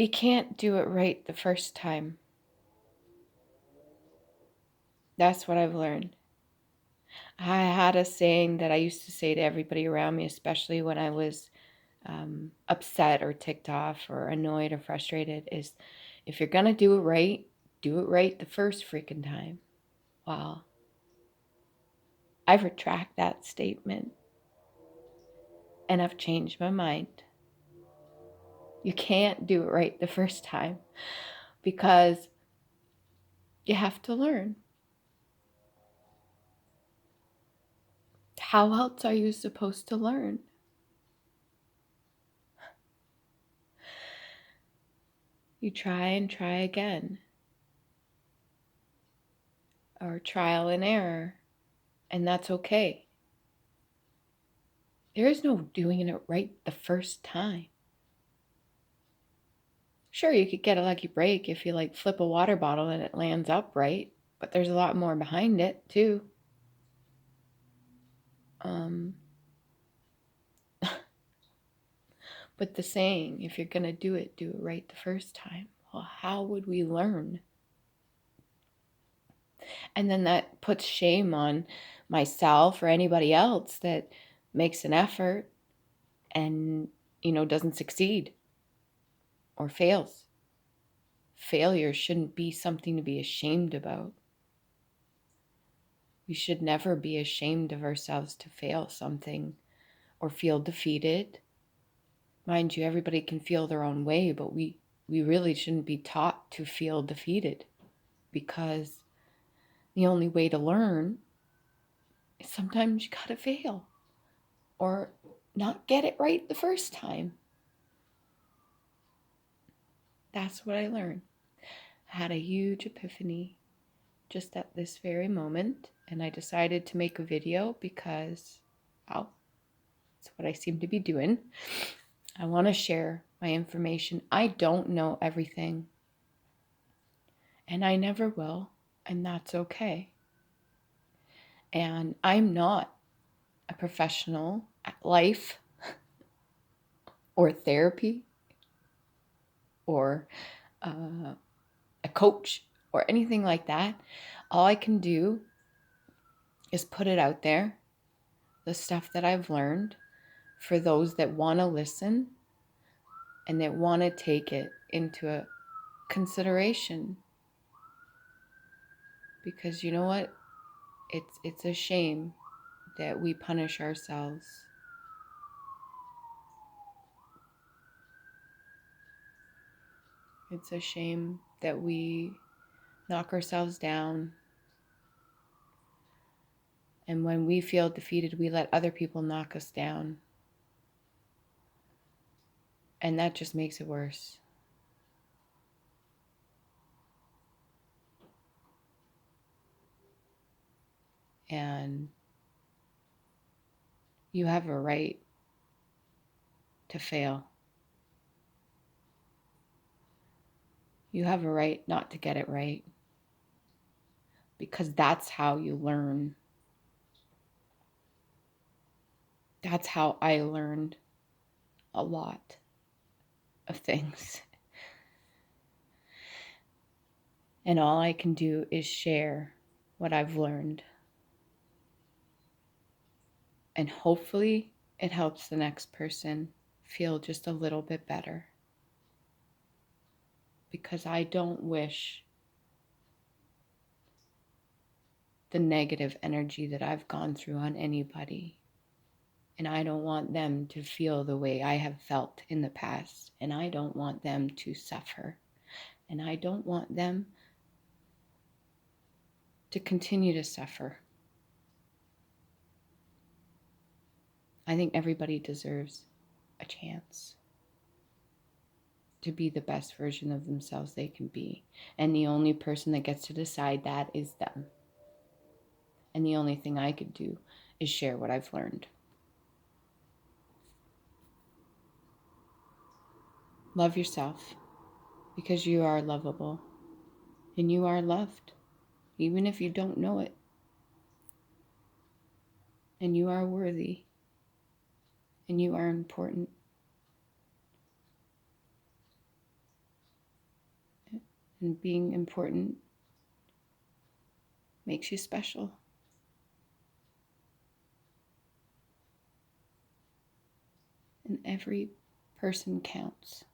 You can't do it right the first time. That's what I've learned. I had a saying that I used to say to everybody around me, especially when I was upset or ticked off or annoyed or frustrated, is if you're going to do it right the first freaking time. Wow. I retract that statement and I've changed my mind. You can't do it right the first time because you have to learn. How else are you supposed to learn? You try and try again, or trial and error, and that's okay. There is no doing it right the first time. Sure, you could get a lucky break if you flip a water bottle and it lands upright, but there's a lot more behind it too. Um, but the saying, if you're going to do it right the first time. Well, how would we learn? And then that puts shame on myself or anybody else that makes an effort and, doesn't succeed or fails. Failure shouldn't be something to be ashamed about. We should never be ashamed of ourselves to fail something or feel defeated. Mind you, everybody can feel their own way, but we really shouldn't be taught to feel defeated, because the only way to learn is sometimes you gotta fail or not get it right the first time. That's what I learned. I had a huge epiphany just at this very moment, and I decided to make a video because, well, it's what I seem to be doing. I want to share my information. I don't know everything, and I never will, and that's okay. And I'm not a professional at life or therapy or a coach or anything like that. All I can do is put it out there, the stuff that I've learned, for those that want to listen and that want to take it into a consideration. Because you know what? It's a shame that we punish ourselves. It's a shame that we knock ourselves down. And when we feel defeated, we let other people knock us down. And that just makes it worse. And you have a right to fail. You have a right not to get it right, because that's how you learn. That's how I learned a lot of things. And all I can do is share what I've learned. And hopefully it helps the next person feel just a little bit better. Because I don't wish the negative energy that I've gone through on anybody. And I don't want them to feel the way I have felt in the past. And I don't want them to suffer. And I don't want them to continue to suffer. I think everybody deserves a chance to be the best version of themselves they can be. And the only person that gets to decide that is them. And the only thing I could do is share what I've learned. Love yourself, because you are lovable and you are loved, even if you don't know it. And you are worthy and you are important. And being important makes you special. And every person counts.